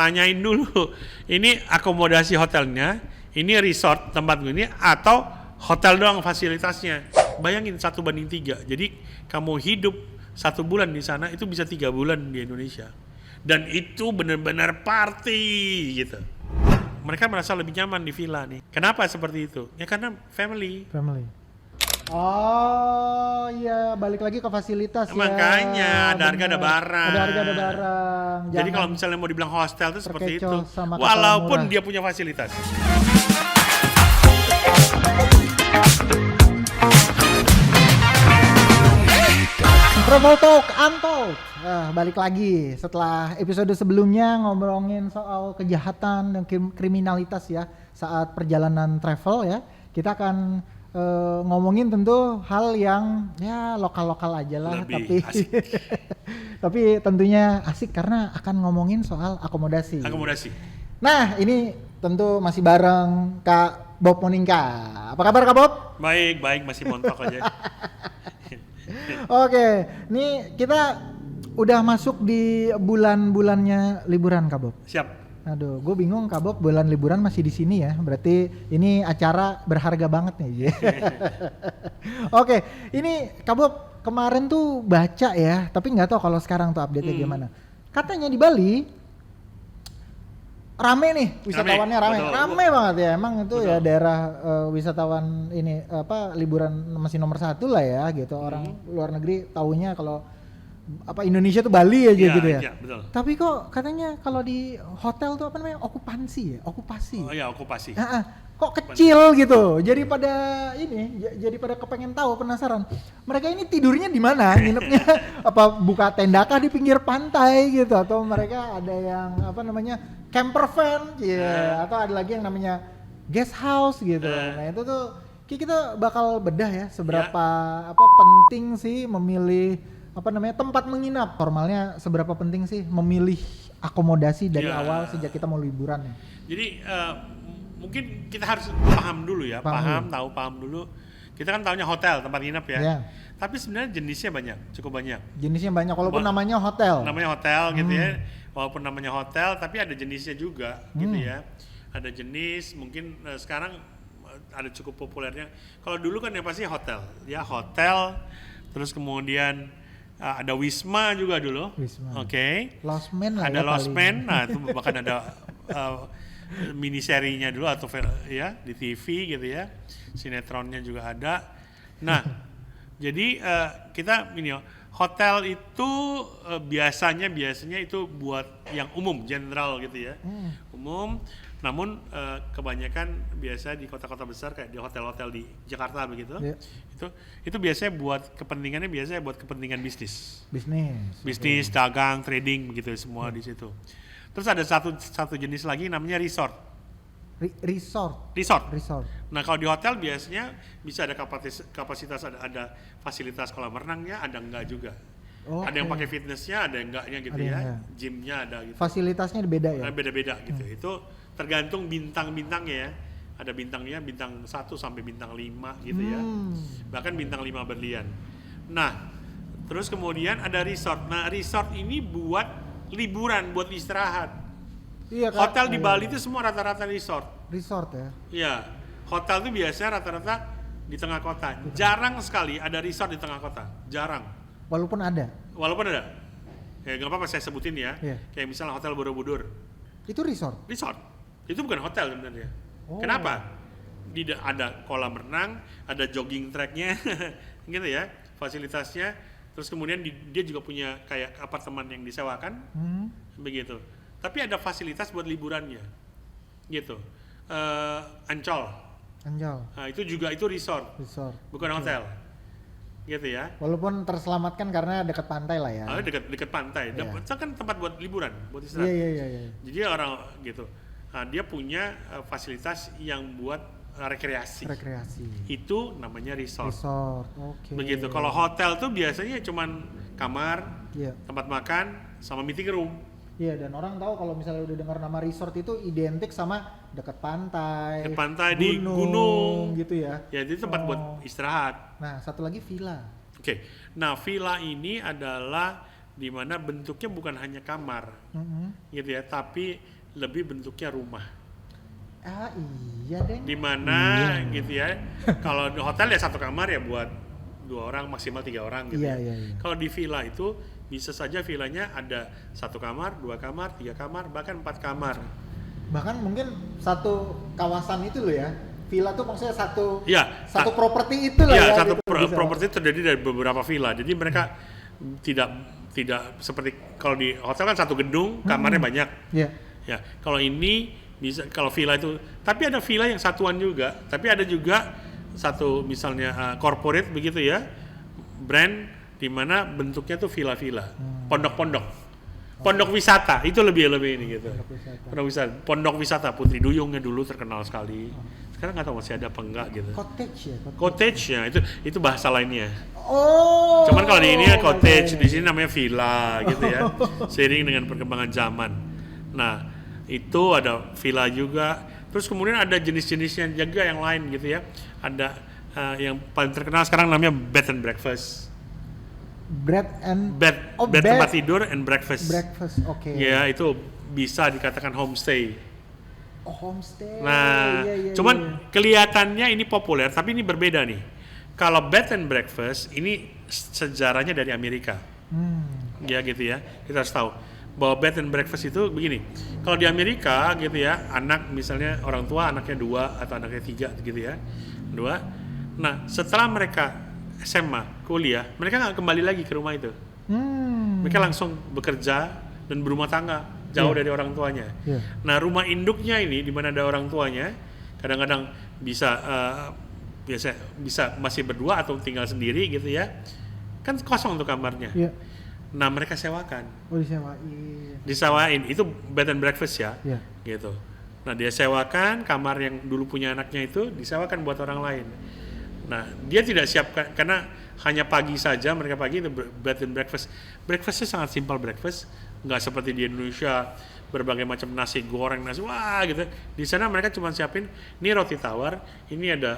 tanyain dulu, ini akomodasi hotelnya, ini resort tempat gue ini, atau hotel doang fasilitasnya. Bayangin 1:3. Jadi kamu hidup 1 bulan di sana itu bisa 3 bulan di Indonesia. Dan itu benar-benar party gitu. Mereka merasa lebih nyaman di villa nih. Kenapa seperti itu? Ya karena family. Oh iya, balik lagi ke fasilitas ya. Makanya ada harga ada barang. Ada harga ada barang. Jadi kalau misalnya mau dibilang hostel itu seperti itu. Sama walaupun dia punya fasilitas. Travel Talk Untold. Balik lagi setelah episode sebelumnya ngomongin soal kejahatan dan kriminalitas ya saat perjalanan travel ya. Kita akan ngomongin tentu hal yang ya lokal-lokal aja lah, lebih tapi tapi tentunya asik karena akan ngomongin soal akomodasi. Nah ini tentu masih bareng Kak Bob Moningka. Apa kabar Kak Bob? Baik, masih montok aja. Oke, ini kita udah masuk di bulan-bulannya liburan Kak Bob. Siap. Aduh, gue bingung Kak Bob, bulan liburan masih di sini ya. Berarti ini acara berharga banget nih. Oke, ini Kak Bob kemarin tuh baca ya, tapi nggak tahu kalau sekarang tuh update-nya gimana. Katanya di Bali rame nih, wisatawannya rame banget ya. Emang itu ya daerah wisatawan ini liburan masih nomor 1 lah ya gitu. Orang luar negeri taunya kalau Indonesia tuh Bali aja gitu ya. Iya, betul. Tapi kok katanya kalau di hotel tuh okupasi. Oh iya, okupasi. Kok kecil gitu. Jadi pada kepengen tahu, penasaran. Mereka ini tidurnya di mana? Nginepnya apa buka tenda kah di pinggir pantai gitu, atau mereka ada yang camper van atau ada lagi yang namanya guest house gitu. Nah, itu tuh kita bakal bedah ya seberapa penting sih memilih tempat menginap. Formalnya seberapa penting sih memilih akomodasi dari awal sejak kita mau liburan ya. Jadi mungkin kita harus paham dulu ya, paham dulu. Kita kan taunya hotel, tempat nginap ya. Tapi sebenarnya jenisnya cukup banyak. Jenisnya banyak walaupun namanya hotel. Namanya hotel gitu ya. Walaupun namanya hotel, tapi ada jenisnya juga gitu ya. Ada jenis mungkin sekarang ada cukup populernya. Kalau dulu kan yang pasti hotel. Ya hotel, terus kemudian ada Wisma juga dulu. Oke. Losmen lah ada Losmen. Nah, itu bahkan ada mini serinya dulu atau ya di TV gitu ya. Sinetronnya juga ada. Nah, jadi kita hotel itu biasanya itu buat yang umum, general gitu ya. Umum. Namun kebanyakan biasa di kota-kota besar kayak di hotel-hotel di Jakarta begitu, itu biasanya buat kepentingan bisnis, dagang, trading begitu semua di situ. Terus ada satu jenis lagi namanya resort. Nah kalau di hotel biasanya bisa ada kapasitas ada fasilitas kolam renangnya, ada enggak juga. Ada yang pakai fitnessnya, ada yang enggaknya gitu ya. Gymnya ada gitu. Fasilitasnya beda ya? Beda-beda gitu. Itu tergantung bintang-bintangnya ya. Ada bintangnya bintang 1 sampai bintang 5 gitu ya. Bahkan bintang 5 berlian. Nah, terus kemudian ada resort. Nah, resort ini buat liburan, buat istirahat. Iya, hotel di Bali itu semua rata-rata resort ya? Iya. Hotel itu biasanya rata-rata di tengah kota. Jarang sekali ada resort di tengah kota. Jarang. Walaupun ada. Ya nggak apa-apa saya sebutin ya. Kayak misalnya Hotel Borobudur. Itu resort. Itu bukan hotel sebenarnya. Kenapa? Ada kolam renang, ada jogging tracknya, gitu ya, fasilitasnya. Terus kemudian dia juga punya kayak apartemen yang disewakan, begitu. Tapi ada fasilitas buat liburannya, gitu. Ancol. Nah, itu resort. Bukan hotel. Gitu ya. Walaupun terselamatkan karena dekat pantai lah ya. Dekat pantai. Itu kan tempat buat liburan, buat istirahat. Iya. Jadi orang gitu. Nah, dia punya fasilitas yang buat rekreasi. Itu namanya resort. Oke. Begitu. Kalau hotel tuh biasanya cuman kamar, tempat makan, sama meeting room. Iya, dan orang tahu kalau misalnya udah dengar nama resort itu identik sama dekat pantai, di gunung gitu ya. Ya, itu tempat buat istirahat. Nah, satu lagi villa. Nah, villa ini adalah di mana bentuknya bukan hanya kamar, gitu ya, tapi lebih bentuknya rumah. Ah iya deh. Di mana gitu ya, kalau di hotel ya satu kamar ya buat 2 orang maksimal 3 orang gitu Iya, ya. iya, iya. Kalau di villa itu bisa saja villanya ada 1 kamar, 2 kamar, 3 kamar, bahkan 4 kamar. Bahkan mungkin satu kawasan itu loh ya. Villa tuh maksudnya satu Iya, properti itu loh iya, ya. satu gitu, bisa. properti terdiri dari beberapa villa. Jadi mereka tidak seperti kalau di hotel kan satu gedung, kamarnya banyak. Iya. Ya, kalau ini bisa, kalau villa itu, tapi ada villa yang satuan juga, tapi ada juga satu misalnya corporate begitu ya, brand di mana bentuknya tuh villa-villa, pondok wisata, itu lebih ini gitu. Pondok wisata Putri Duyungnya dulu terkenal sekali. Sekarang nggak tahu masih ada apa enggak gitu. Cottage-nya itu bahasa lainnya. Oh. Cuman kalau di ini ya cottage, di sini namanya villa gitu ya. Seiring dengan perkembangan zaman. Nah, itu ada villa juga. Terus kemudian ada jenis-jenisnya juga yang lain gitu ya. Ada yang paling terkenal sekarang namanya bed and breakfast. Bed tempat tidur and breakfast. Oke. Ya, itu bisa dikatakan homestay. Oh, homestay. Nah, iya, cuman kelihatannya ini populer, tapi ini berbeda nih. Kalau bed and breakfast ini sejarahnya dari Amerika. Ya gitu ya. Kita harus tahu bahwa bed and breakfast itu begini. Kalau di Amerika gitu ya, anak misalnya orang tua anaknya 2 atau anaknya 3 gitu ya. 2. Nah, setelah mereka SMA, kuliah, mereka nggak kembali lagi ke rumah itu. Mereka langsung bekerja dan berumah tangga jauh dari orang tuanya. Nah, rumah induknya ini di mana ada orang tuanya, kadang-kadang bisa bisa masih berdua atau tinggal sendiri gitu ya. Kan kosong tuh kamarnya. Nah, mereka sewakan. Oh, Disewain. Itu bed and breakfast ya. Iya. Gitu. Nah, dia sewakan kamar yang dulu punya anaknya itu disewakan buat orang lain. Nah, dia tidak siapkan karena hanya pagi saja mereka pagi itu bed and breakfast. Breakfastnya sangat simpel breakfast, nggak seperti di Indonesia berbagai macam nasi goreng, nasi wah gitu. Di sana mereka cuma siapin ini roti tawar, ini ada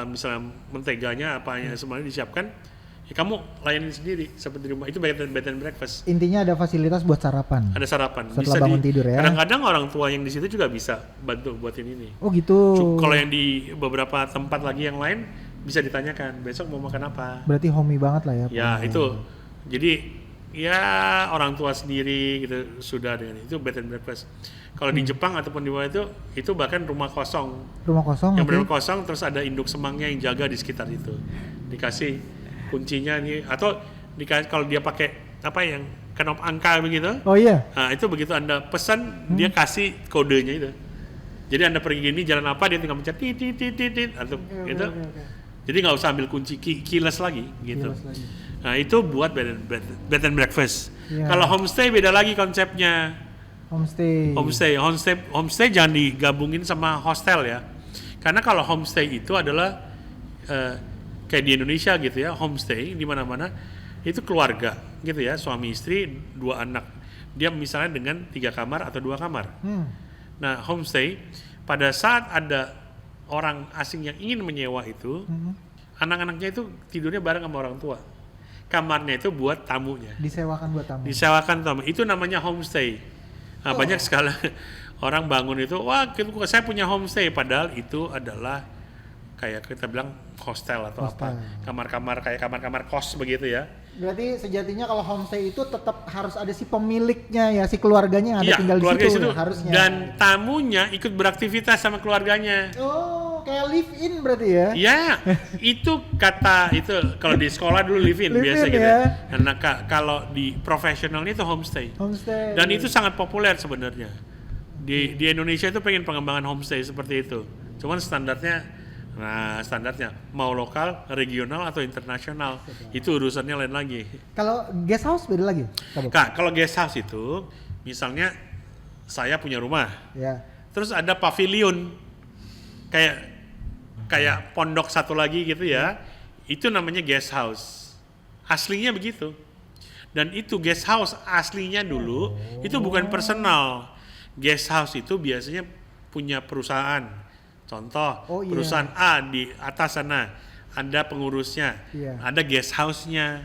misalnya menteganya apanya semuanya disiapkan. Ya, kamu layanin sendiri seperti di rumah. Itu bed and breakfast. Intinya ada fasilitas buat sarapan. Ada sarapan. Setelah bangun tidur ya. Kadang-kadang orang tua yang di situ juga bisa bantu buatin ini. Oh gitu. Kalau yang di beberapa tempat lagi yang lain bisa ditanyakan besok mau makan apa. Berarti homey banget lah ya. Ya itu. Jadi ya orang tua sendiri gitu sudah dengan itu bed and breakfast. Kalau di Jepang ataupun di mana itu bahkan rumah kosong. Rumah kosong. Yang benar kosong terus ada induk semangnya yang jaga di sekitar itu. Dikasih kuncinya nih atau kalau dia pakai apa yang kenop angka begitu. Oh iya. Nah, itu begitu Anda pesan dia kasih kodenya itu. Jadi Anda pergi gini jalan apa dia tinggal mencet tit atau gitu. Jadi nggak usah ambil kunci keyless lagi gitu. Nah, itu buat bed and breakfast. Kalau homestay beda lagi konsepnya. Homestay jangan digabungin sama hostel ya. Karena kalau homestay itu adalah kayak di Indonesia gitu ya, homestay di mana-mana itu keluarga gitu ya, suami istri 2 anak. Dia misalnya dengan 3 kamar atau 2 kamar. Nah, homestay pada saat ada orang asing yang ingin menyewa itu, anak-anaknya itu tidurnya bareng sama orang tua. Kamarnya itu buat tamunya. Disewakan buat tamu. Itu namanya homestay. Nah, banyak sekali orang bangun itu, wah saya punya homestay, padahal itu adalah kayak kita bilang hostel atau apa, kamar-kamar kayak kamar-kamar kos begitu ya. Berarti sejatinya kalau homestay itu tetap harus ada si pemiliknya ya, si keluarganya ada tinggal di situ ya, harusnya. Dan tamunya ikut beraktivitas sama keluarganya. Oh, kayak live in berarti ya? Ya, itu kata itu kalau di sekolah dulu live in biasa gitu. Ya. Nah, kalau di profesionalnya itu homestay. Dan itu sangat populer sebenarnya. Di Indonesia itu pengen pengembangan homestay seperti itu. Cuman standarnya mau lokal, regional atau internasional itu urusannya lain lagi. Kalau guest house beda lagi? Kalau guest house itu misalnya saya punya rumah, terus ada pavilion kayak pondok satu lagi gitu ya, itu namanya guest house. Aslinya begitu. Dan itu guest house aslinya dulu itu bukan personal. Guest house itu biasanya punya perusahaan. Contoh, perusahaan A di atas sana, ada pengurusnya, ada guest house-nya,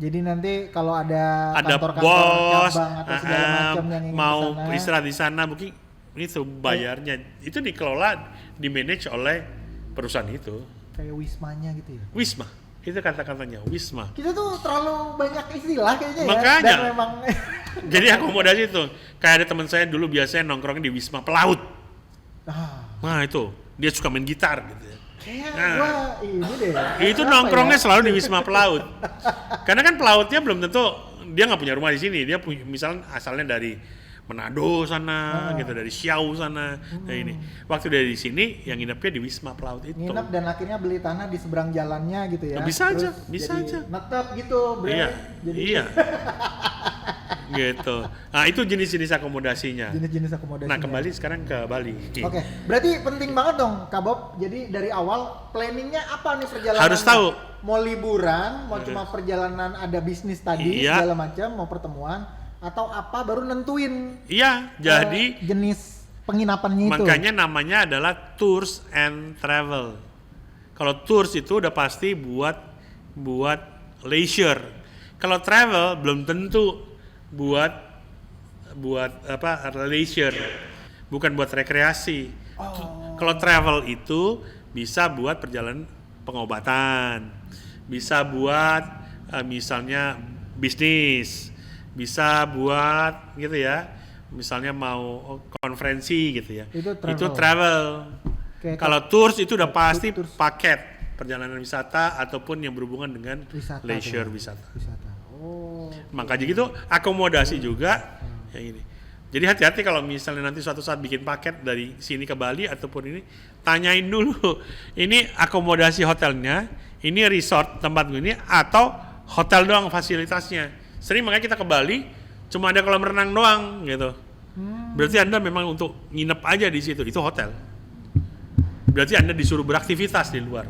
Jadi nanti kalau ada Ada kantor-kantor bos cabang atau segala macam yang ingin mau kesana, istirahat di sana, mungkin itu bayarnya itu dikelola, dimanage oleh perusahaan itu. kayak wismanya gitu ya. Wisma, itu kata-katanya Wisma. Kita tuh terlalu banyak istilah kayaknya Makanya. ya. Dan memang Jadi akomodasi itu, kayak ada teman saya dulu biasanya nongkrong di Wisma Pelaut. Nah itu, dia suka main gitar gitu ya. kayak Nah. gua ini deh. Itu apa nongkrongnya ya? selalu di Wisma Pelaut. Karena kan pelautnya belum tentu, dia nggak punya rumah di sini. Dia punya, misalnya asalnya dari Manado sana, gitu, dari Siau sana, kayak ini. Waktu dari sini, yang nginepnya di Wisma Pelaut itu. Nginep dan akhirnya beli tanah di seberang jalannya gitu ya. Bisa aja, Terus bisa jadi aja. netep gitu, Bre. Iya, Jadi iya. Gitu. Nah itu jenis-jenis akomodasinya. jenis-jenis akomodasi. Nah kembali sekarang ke Bali. Oke, berarti penting banget dong, Kak Bob. Jadi dari awal planningnya apa nih perjalanan? Harus tahu. Mau liburan, mau cuma perjalanan ada bisnis tadi Iya. segala macam, mau pertemuan, atau apa baru nentuin Iya, jadi jenis penginapannya itu. makanya namanya adalah tours and travel. Kalau tours itu udah pasti buat leisure. Kalau travel belum tentu buat apa leisure, bukan buat rekreasi. Kalau travel itu bisa buat perjalanan pengobatan, bisa buat misalnya bisnis, bisa buat gitu ya, misalnya mau konferensi gitu ya. Itu travel. Kayak Kalau tours itu udah pasti tours. paket perjalanan wisata ataupun yang berhubungan dengan Wisata leisure tuh. wisata. Wisata. Oh. Makanya gitu akomodasi juga yang ini. Jadi hati-hati kalau misalnya nanti suatu saat bikin paket dari sini ke Bali ataupun ini, tanyain dulu ini akomodasi hotelnya, ini resort tempat gue ini atau hotel doang fasilitasnya. Sering makanya kita ke Bali cuma ada kolam renang doang gitu. Berarti Anda memang untuk nginep aja di situ, itu hotel. Berarti Anda disuruh beraktivitas di luar.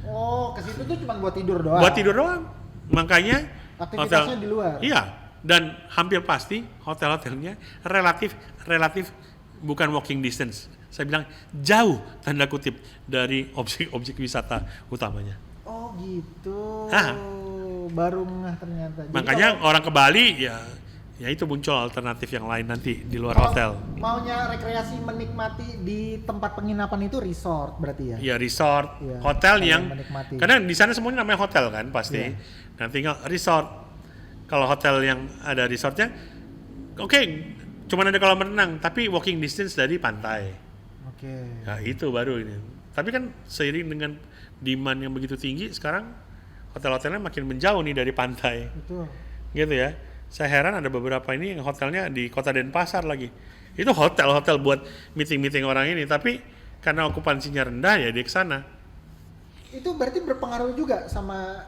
Oh, ke situ tuh cuma buat tidur doang. Buat tidur doang. Makanya Aktivitasnya di luar. Iya, dan hampir pasti hotel-hotelnya relatif bukan walking distance. Saya bilang jauh tanda kutip dari objek-objek wisata utamanya. Oh, gitu. Ah. Baru ngeh ternyata. Jadi Makanya kalau orang ke Bali ya itu muncul alternatif yang lain nanti di luar kalau hotel. maunya rekreasi menikmati di tempat penginapan itu resort berarti ya? Ya resort, Iya, hotel kalian yang menikmati. karena di sana semuanya namanya hotel kan pasti. Iya. Nah tinggal resort. Kalau hotel yang ada resortnya, oke, cuman ada kolam renang, tapi walking distance dari pantai. Oke. Nah itu baru ini. Tapi kan seiring dengan demand yang begitu tinggi sekarang hotel-hotelnya makin menjauh nih dari pantai, Betul. gitu ya. Saya heran ada beberapa ini yang hotelnya di Kota Denpasar lagi. Itu hotel-hotel buat meeting-meeting orang ini, tapi karena okupansinya rendah ya dia ke sana. Itu berarti berpengaruh juga sama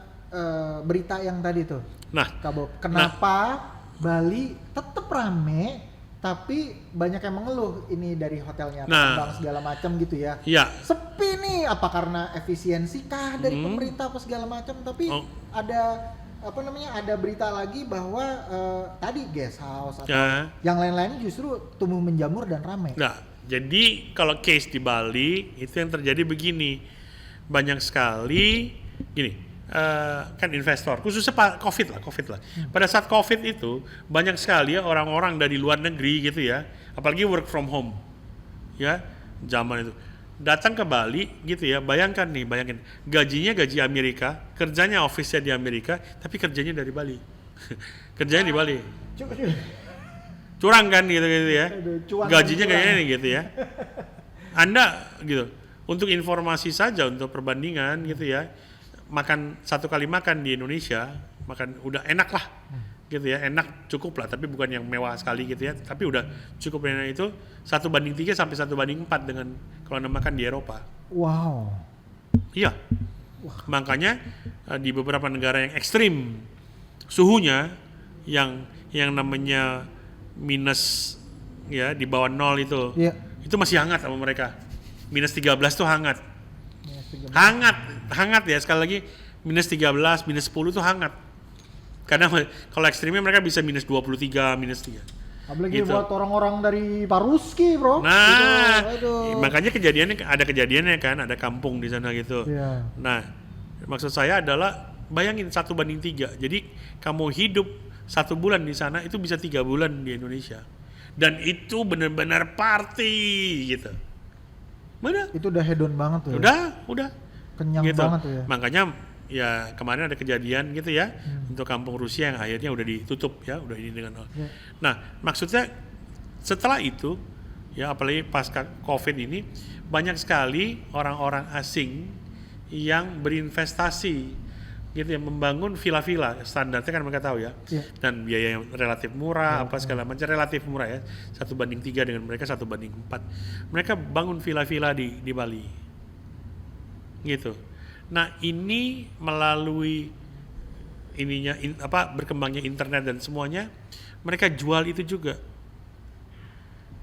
berita yang tadi tuh, Nah, Kak Bob. Kenapa Bali tetap rame, tapi banyak yang mengeluh ini dari hotelnya, Nah. bang segala macam gitu ya. ya Sepi nih, apa karena efisiensi kah dari pemerintah apa segala macam? Tapi Oh. ada apa namanya? Ada berita lagi bahwa tadi guest house atau ya. yang lain-lain justru tumbuh menjamur dan ramai. Nah, jadi kalau case di Bali itu yang terjadi begini, banyak sekali gini, kan investor, khususnya COVID lah. Pada saat COVID itu banyak sekali ya orang-orang dari luar negeri gitu ya, apalagi work from home, ya zaman itu datang ke Bali gitu ya. Bayangin gajinya gaji Amerika, kerjanya office-nya di Amerika, tapi kerjanya dari Bali, kerjanya di Bali. Curang kan gitu ya. Aduh, cuan Gajinya curang. kayak gini gitu ya. Anda gitu. Untuk informasi saja untuk perbandingan gitu ya. Makan satu kali makan di Indonesia, makan udah enak lah. Gitu ya. Enak cukup lah, tapi bukan yang mewah sekali gitu ya. Tapi udah cukup enak itu 1:3 sampai 1:4 dengan kalau Anda makan di Eropa. Wow. Iya. Makanya di beberapa negara yang ekstrim suhunya yang namanya minus ya di bawah 0 itu. Iya. Itu masih hangat sama mereka. Minus 13 tuh hangat. Ya, Hangat ya, sekali lagi minus 13, minus 10 tuh hangat. Karena kalau ekstrimnya mereka bisa minus 23, minus 3. Apalagi Gitu. buat orang-orang dari Paruski, bro. Nah, Gitu, aduh. makanya kejadiannya kan, ada kampung di sana gitu. Iya. Nah, maksud saya adalah bayangin 1:3. Jadi kamu hidup 1 bulan di sana itu bisa 3 bulan di Indonesia. Dan itu benar-benar party gitu. Mana? Itu udah hedon banget tuh. Udah. Kenyang Gitu. banget tuh ya. Makanya ya kemarin ada kejadian gitu ya untuk kampung Rusia yang akhirnya udah ditutup ya, udah ini dengan. Nah, maksudnya setelah itu ya apalagi pasca Covid ini banyak sekali orang-orang asing yang berinvestasi gitu ya, membangun villa-villa standarnya kan mereka tahu ya. Dan biaya yang relatif murah apa segala macam relatif murah ya, 1:3 dengan mereka 1:4. Mereka bangun villa-villa di Bali gitu. Nah ini melalui ininya berkembangnya internet dan semuanya, mereka jual itu juga,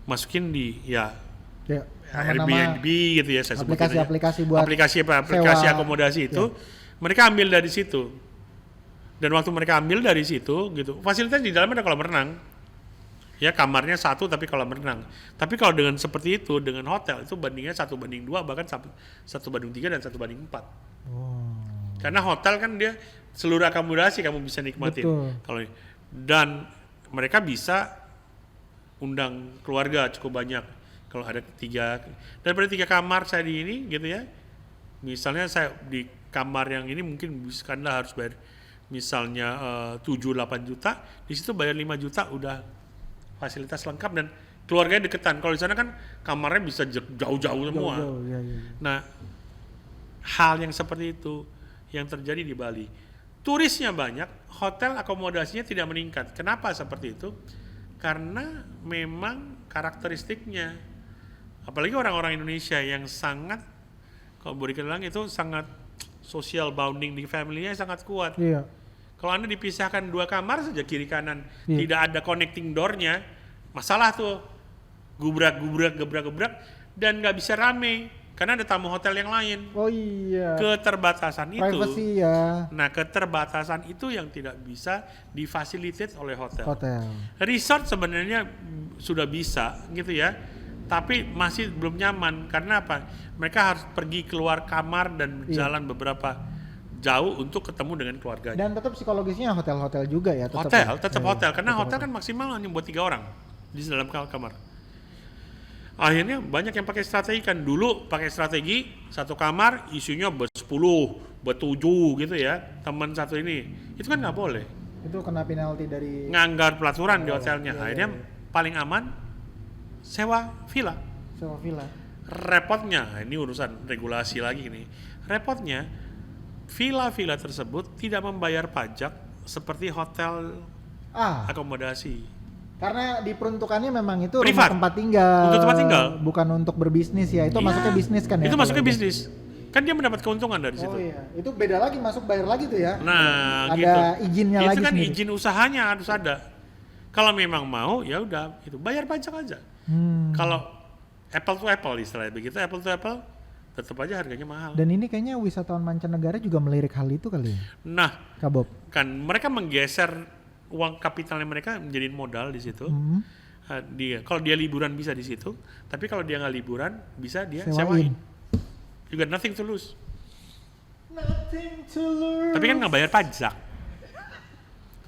masukin di Airbnb gitu ya, saya sebutkan aplikasi buat aplikasi sewa, akomodasi itu. Mereka ambil dari situ, dan waktu mereka ambil dari situ gitu, fasilitas di dalamnya ada kolam renang ya, kamarnya 1 tapi kolam renang. Tapi kalau dengan seperti itu dengan hotel itu bandingnya 1:2 bahkan 1:3 dan 1:4. Karena hotel kan dia seluruh akomodasi kamu bisa nikmatin. Kalau dan mereka bisa undang keluarga cukup banyak. Kalau ada 3 kamar saya di ini gitu ya, misalnya saya di kamar yang ini mungkin Anda harus bayar misalnya 7-8 juta, di situ bayar 5 juta udah fasilitas lengkap dan keluarganya deketan. Kalau di sana kan kamarnya bisa jauh-jauh semua. Nah, hal yang seperti itu yang terjadi di Bali. Turisnya banyak, hotel akomodasinya tidak meningkat. Kenapa seperti itu? Karena memang karakteristiknya, apalagi orang-orang Indonesia yang sangat, kalau boleh bilang itu sangat social bonding di family-nya sangat kuat. Kalau Anda dipisahkan 2 kamar saja kiri kanan, tidak ada connecting door-nya, masalah tuh, gebrak, dan nggak bisa rame karena ada tamu hotel yang lain. Keterbatasan itu. Privacy ya. Nah, keterbatasan itu yang tidak bisa difasilitasi oleh hotel. Resort sebenarnya sudah bisa gitu ya, tapi masih belum nyaman. Karena apa? Mereka harus pergi keluar kamar dan berjalan beberapa jauh untuk ketemu dengan keluarganya. Dan tetap psikologisnya hotel-hotel juga ya. Tetap hotel, karena hotel kan maksimal hanya buat 3 orang di dalam kamar. Akhirnya banyak yang pakai strategi kan. Dulu pakai strategi 1 kamar isinya ber-10, ber-7 gitu ya. Teman satu ini, itu kan nggak boleh. Itu kena penalti dari nganggar pelaturan di hotelnya. Akhirnya paling aman sewa villa. Repotnya, ini urusan regulasi lagi nih. Repotnya, villa-villa tersebut tidak membayar pajak seperti hotel akomodasi. Karena diperuntukannya memang itu privat, rumah tempat tinggal. Untuk tempat tinggal. Bukan untuk berbisnis ya. Itu masuknya bisnis kan ya? Itu masuknya bisnis. Kan dia mendapat keuntungan dari situ. Itu beda lagi, masuk bayar lagi tuh ya. Nah, ada izinnya lagi. Itu kan sendiri. izin usahanya harus ada. Kalau memang mau, ya udah, itu bayar pajak aja. Kalau apple to apple istilahnya begitu, apple to apple tetap aja harganya mahal. Dan ini kayaknya wisatawan mancanegara juga melirik hal itu kali ya. Nah, Kak Bob, kan mereka menggeser uang kapitalnya mereka menjadi modal di situ. Kalau dia liburan bisa di situ, tapi kalau dia nggak liburan bisa dia sewain. You got nothing to lose. Tapi kan nggak bayar pajak.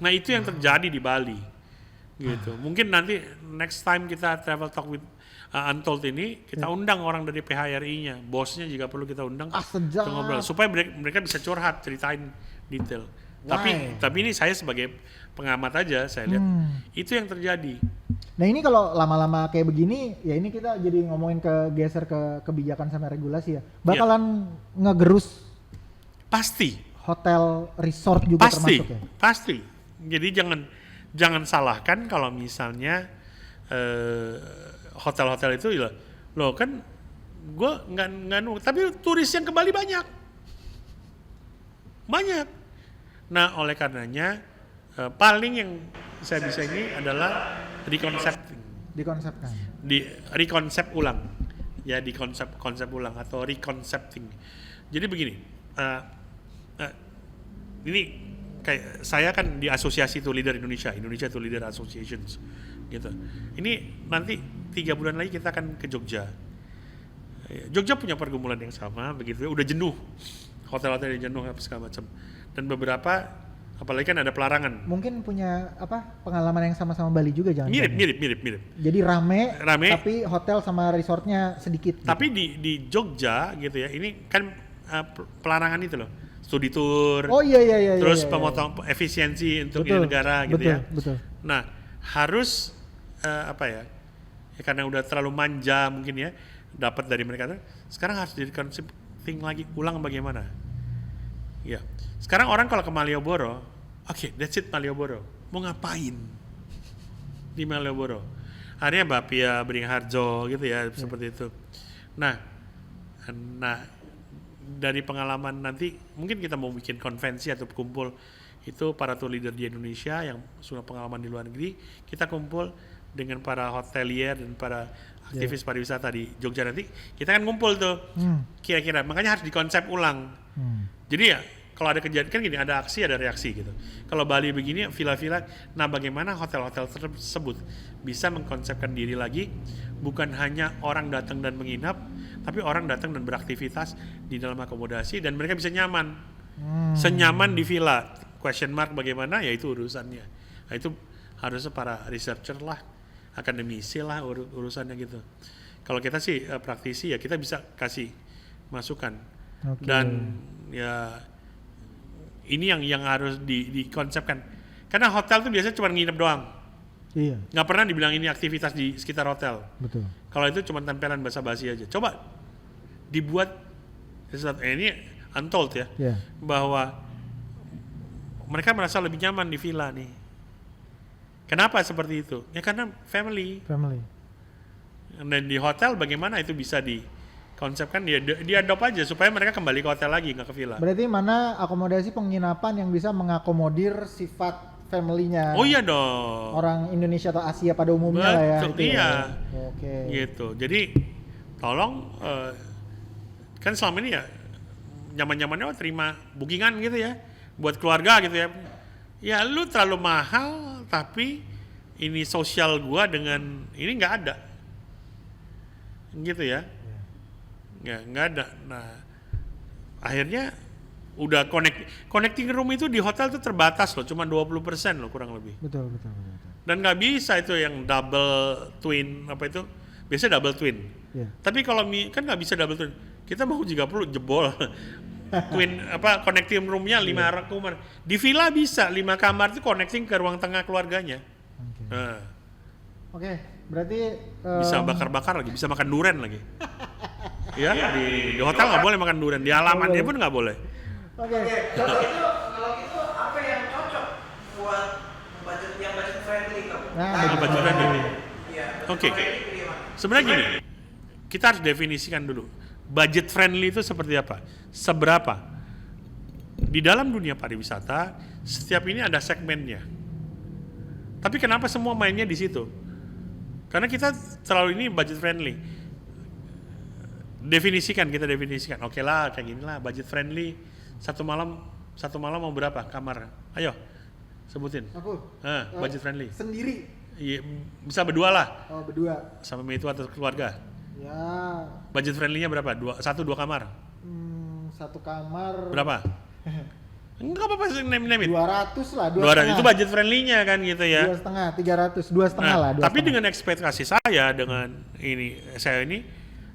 Nah itu yang terjadi di Bali, gitu. Mungkin nanti next time kita travel talk with Untold ini kita undang orang dari PHRI-nya, bosnya juga perlu kita undang untuk ngobrol supaya mereka bisa curhat, ceritain detail. Tapi ini saya sebagai pengamat aja saya lihat itu yang terjadi. Nah ini kalau lama-lama kayak begini, ya ini kita jadi ngomongin geser ke kebijakan sama regulasi ya. Bakalan ngegerus pasti hotel resort juga termasuk ya. Pasti. Jadi jangan salahkan kalau misalnya hotel-hotel itu loh kan gue nggak tapi turis yang ke Bali banyak. Nah oleh karenanya paling yang saya bisa ini adalah rekonsep ulang atau reconcepting. Jadi begini, ini kayak saya kan di asosiasi itu Leader Indonesia itu Leader Associations gitu. Ini nanti 3 bulan lagi kita akan ke Jogja. Jogja punya pergumulan yang sama begitu, udah jenuh, hotel-hotel yang jenuh apa segala macam. dan beberapa apalagi kan ada pelarangan. Mungkin punya pengalaman yang sama-sama Bali juga jangan. Mirip. Jadi rame, Tapi hotel sama resortnya sedikit. Tapi gitu. di Jogja gitu ya, ini kan pelarangan itu loh, studi tour. Oh iya. Terus iya. pemotong efisiensi untuk Betul, negara gitu ya. Betul. Nah harus ya karena udah terlalu manja mungkin ya dapat dari mereka. Sekarang harus jadi think lagi ulang bagaimana. Ya, sekarang orang kalau ke Malioboro, oke, that's it Malioboro. Mau ngapain di Malioboro? Akhirnya Bapia, Beringharjo gitu ya, seperti itu. Nah, dari pengalaman nanti mungkin kita mau bikin konvensi atau kumpul itu para tour leader di Indonesia yang sudah pengalaman di luar negeri, kita kumpul dengan para hotelier dan para aktivis pariwisata di Jogja nanti, kita kan kumpul tuh kira-kira, makanya harus dikonsep ulang. Jadi ya kalau ada kejadian kan gini, ada aksi ada reaksi gitu. Kalau Bali begini villa-villa, nah bagaimana hotel-hotel tersebut bisa mengkonsepkan diri lagi, bukan hanya orang datang dan menginap, tapi orang datang dan beraktivitas di dalam akomodasi dan mereka bisa nyaman, senyaman di villa. Question mark bagaimana ya itu urusannya. Nah, itu harusnya para researcher lah, akademisi lah urusannya gitu. Kalau kita sih praktisi ya kita bisa kasih masukan. Dan ya ini yang harus dikonsepkan. Karena hotel tuh biasanya cuma nginep doang. Iya. Nggak pernah dibilang ini aktivitas di sekitar hotel. Betul. Kalau itu cuma tempelan basa-basi aja. Coba dibuat ini untold ya. Yeah. Bahwa mereka merasa lebih nyaman di villa nih. Kenapa seperti itu? Ya karena family. Dan di hotel bagaimana itu bisa dikonsepkan, dia adopt aja supaya mereka kembali ke hotel lagi, nggak ke villa. Berarti mana akomodasi penginapan yang bisa mengakomodir sifat family-nya? Oh iya dong. Orang Indonesia atau Asia pada umumnya lah ya. Betul, iya. Ya. Oke. Gitu. Jadi tolong kan selama ini ya nyaman-nyamannya terima bookingan gitu ya buat keluarga gitu ya. Ya lu terlalu mahal tapi ini sosial gua dengan ini nggak ada. Gitu ya. Ya nggak ada. Nah akhirnya udah connecting room itu di hotel tuh terbatas loh, cuma 20% loh kurang lebih. Betul. Dan nggak bisa itu yang double twin apa itu, biasanya double twin. Yeah. Tapi kalau kan nggak bisa double twin, kita mau juga perlu jebol twin connecting roomnya 5 kamar. Di villa bisa 5 kamar itu connecting ke ruang tengah keluarganya. Oke, berarti bisa bakar-bakar lagi, bisa makan durian lagi. Ya di hotel nggak boleh makan durian, di halamannya pun nggak boleh. Oke. Kalau gitu apa yang cocok buat budget friendly kamu? Budget friendly. Iya. Oke. Sebenarnya gini, kita harus definisikan dulu budget friendly itu seperti apa, seberapa. Di dalam dunia pariwisata setiap ini ada segmennya. Tapi kenapa semua mainnya di situ? Karena kita terlalu ini budget friendly. Kita definisikan. Oke lah kayak gini lah budget friendly. Satu malam mau berapa kamar? Ayo sebutin. Aku. Budget friendly. Sendiri. Iya, bisa berdua lah. Oh, berdua. Sama itu atau keluarga. Ya. Budget friendly-nya berapa? 2 kamar. Satu kamar. Berapa? Enggak apa-apa name it. 200 lah, 200 itu budget friendly-nya kan gitu ya. 2,5, 300, 2,5 lah. Tapi dengan ekspektasi saya dengan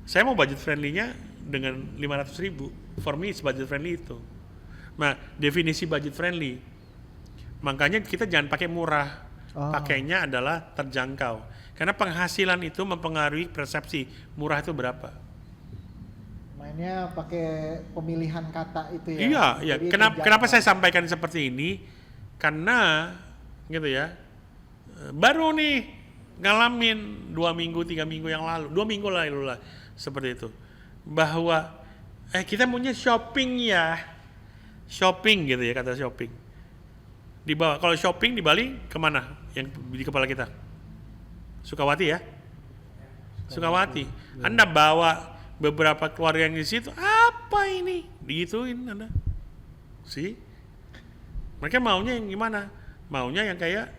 saya mau budget friendly-nya dengan 500.000. For me it's budget friendly itu. Nah, definisi budget friendly. Makanya kita jangan pakai murah. Pakainya adalah terjangkau. Karena penghasilan itu mempengaruhi persepsi murah itu berapa. Mainnya pakai pemilihan kata itu ya. Iya. Kenapa saya sampaikan seperti ini? Karena gitu ya. Baru nih ngalamin 2 minggu, 3 minggu yang lalu. 2 minggu lah seperti itu. Bahwa kita maunya shopping ya. Shopping gitu ya, kata shopping. Kalau shopping di Bali kemana yang di kepala kita? Sukawati ya? Sukawati. Anda bawa beberapa keluarga yang di situ, apa ini? Digituin Anda. Mereka maunya yang gimana? Maunya yang kayak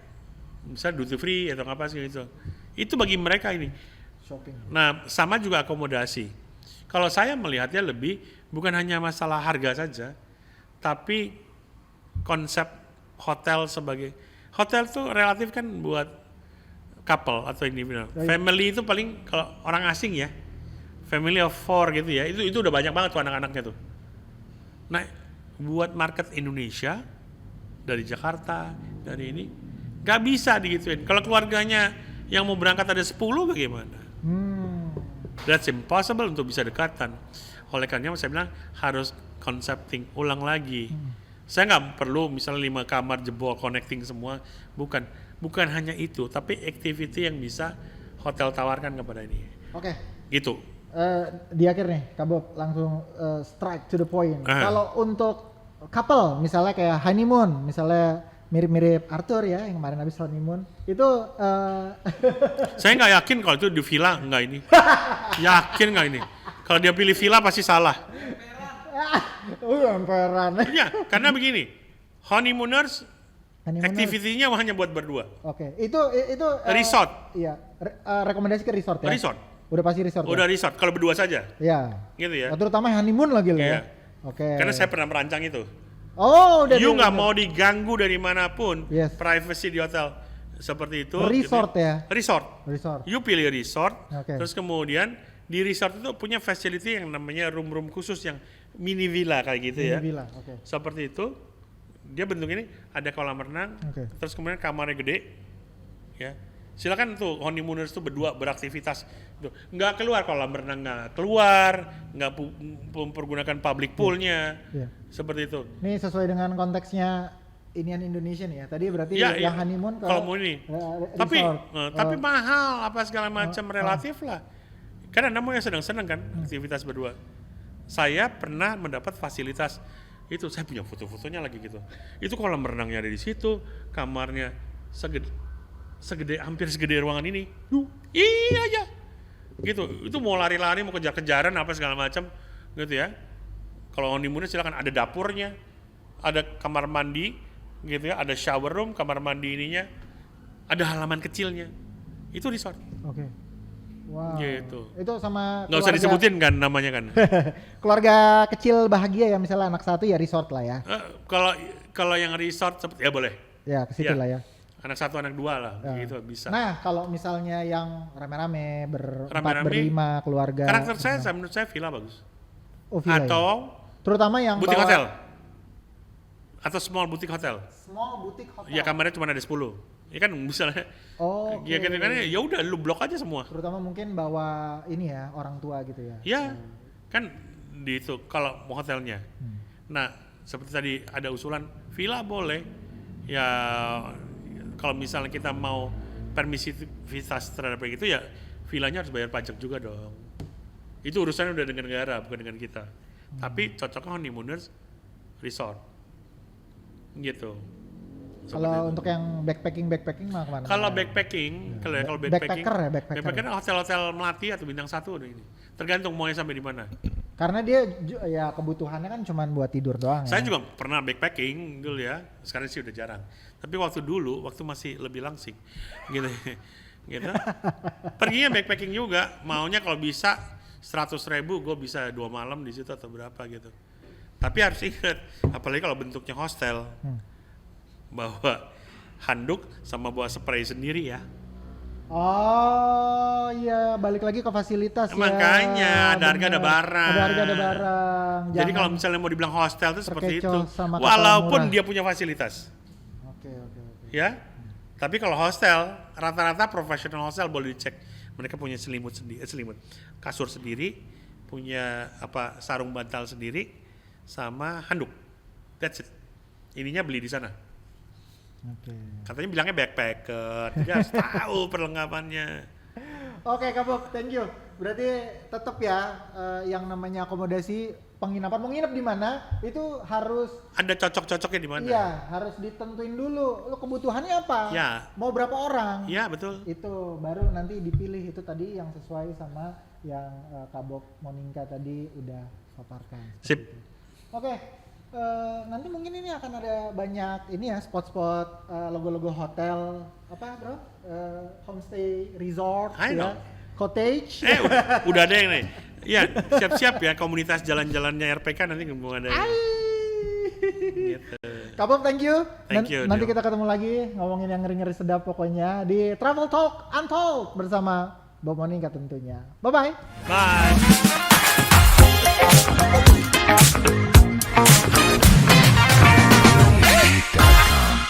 misalnya duty free atau apa sih gitu. Itu bagi mereka ini. Shopping. Nah, sama juga akomodasi. Kalau saya melihatnya lebih bukan hanya masalah harga saja, tapi konsep hotel sebagai hotel tuh relatif kan buat couple atau individual. Family itu paling kalau orang asing ya, family of 4 gitu ya, itu udah banyak banget tuh anak-anaknya tuh. Nah, buat market Indonesia dari Jakarta, dari ini nggak bisa digituin. Kalau keluarganya yang mau berangkat ada 10 bagaimana? That's impossible untuk bisa dekatan. Oleh karena saya bilang harus concepting ulang lagi. Saya nggak perlu misalnya 5 kamar jebol connecting semua, bukan hanya itu, tapi activity yang bisa hotel tawarkan kepada ini. Oke. Gitu. Di akhir nih, Kak Bob langsung strike to the point. Kalau untuk couple, misalnya kayak honeymoon, misalnya mirip-mirip Arthur ya, yang kemarin habis honeymoon, itu saya nggak yakin kalau itu di villa, nggak ini. Yakin nggak ini? Kalau dia pilih villa pasti salah. emperan. Iya, karena begini, honeymooners activity-nya hanya buat berdua. Oke, itu Resort. Iya, rekomendasi ke resort ya. Resort. Udah pasti resort. Udah ya? resort, kalau berdua saja. Iya. Gitu ya. Terutama honeymoon lagi loh Iya. ya. Oke. Karena saya pernah merancang itu. Oh, udah. You nggak mau diganggu dari manapun. Yes. Privacy di hotel seperti itu. Resort gitu. ya. Resort. You pilih resort. Oke. Terus kemudian di resort itu punya facility yang namanya room khusus yang mini villa kayak gitu ya. Mini villa, oke. Seperti itu. Dia bentuk ini ada kolam renang. Oke. Terus kemudian kamarnya gede. Ya. Silakan tuh honeymooners tuh berdua beraktivitas. Tuh. Nggak keluar kolam renang, nggak keluar, nggak mempergunakan public poolnya. Iya. Seperti itu. Ini sesuai dengan konteksnya Indian Indonesian ya. Tadi berarti yang honeymoon kalau mau ini. Tapi mahal apa segala macam relatif lah. Kan Anda mau yang senang-senang kan aktivitas berdua. Saya pernah mendapat fasilitas itu, saya punya foto-fotonya lagi gitu. Itu kolam renangnya ada di situ, kamarnya segede hampir segede ruangan ini. Iya aja. Gitu. Itu mau lari-lari, mau kejar-kejaran apa segala macam gitu ya. Kalau honeymoon silakan, ada dapurnya, ada kamar mandi gitu ya, ada shower room, kamar mandi ininya, ada halaman kecilnya. Itu resort. Oke. Wow. Gitu. Itu sama nggak usah disebutin kan namanya kan. Keluarga kecil bahagia ya, misalnya anak satu ya resort lah ya. Kalau yang resort ya boleh. Ya ke situ lah ya. Anak satu anak dua lah gitu bisa. Nah kalau misalnya yang rame-rame berempat berlima keluarga. Karakter saya menurut saya villa bagus. Oh, villa atau ya? Terutama yang butik hotel. Atau small boutique hotel. Small boutique hotel. Ya kamarnya cuma ada 10. Ya kan misalnya. Oh. Okay. Ya gitu kan ya udah lu blok aja semua. Terutama mungkin bawa ini ya orang tua gitu ya. Ya. Kan di itu kalau mau hotelnya. Nah, seperti tadi ada usulan villa boleh. Ya kalau misalnya kita mau permisivitas terhadap kayak gitu ya villanya harus bayar pajak juga dong. Itu urusannya udah dengan negara bukan dengan kita. Tapi cocoknya honeymooners resort. Gitu. Kalau untuk yang backpacking mah kemana? Kalau backpacking, kalau backpacker hotel-hotel Melati atau bintang 1 udah ini. Tergantung maunya sampai di mana. Karena dia ya kebutuhannya kan cuma buat tidur doang. Saya juga pernah backpacking dulu ya. Sekarang sih udah jarang. Tapi waktu masih lebih langsing, gitu. Gitu. Perginya backpacking juga. Maunya kalau bisa 100.000 gue bisa 2 malam di situ atau berapa gitu. Tapi harus ingat, apalagi kalau bentuknya hostel. Bawa handuk sama bawa spray sendiri ya. Oh iya, balik lagi ke fasilitas ya. Makanya ada harga ada barang. Ada harga ada barang. Jadi kalau misalnya mau dibilang hostel itu seperti itu. Walaupun dia punya fasilitas. Oke. Ya. Tapi kalau hostel, rata-rata profesional hostel boleh dicek. Mereka punya selimut, kasur sendiri, punya sarung bantal sendiri, sama handuk. That's it. Ininya beli di sana. Katanya bilangnya backpacker, jadi harus tahu perlengkapannya. Oke, Kak Bob, thank you. Berarti tetap ya yang namanya akomodasi penginapan, mau nginep di mana itu harus ada cocok-cocoknya di mana. Iya, harus ditentuin dulu. Lo kebutuhannya apa? Ya. Mau berapa orang? Iya, betul. Itu baru nanti dipilih itu tadi yang sesuai sama yang Kak Bob Monika tadi udah paparkan. Sip. Oke. Nanti mungkin ini akan ada banyak ini ya spot-spot logo-logo hotel apa bro, homestay resort ya, cottage. Udah ada yang nih. Iya, siap-siap ya komunitas jalan-jalannya RPK nanti ngomong ada. Gitu. Kak Bob, thank you. Thank you, Nanti Dio. kita ketemu lagi ngomongin yang ngeri-ngeri sedap pokoknya di Travel Talk Untold bersama Bob Monika tentunya. Bye-bye. Bye.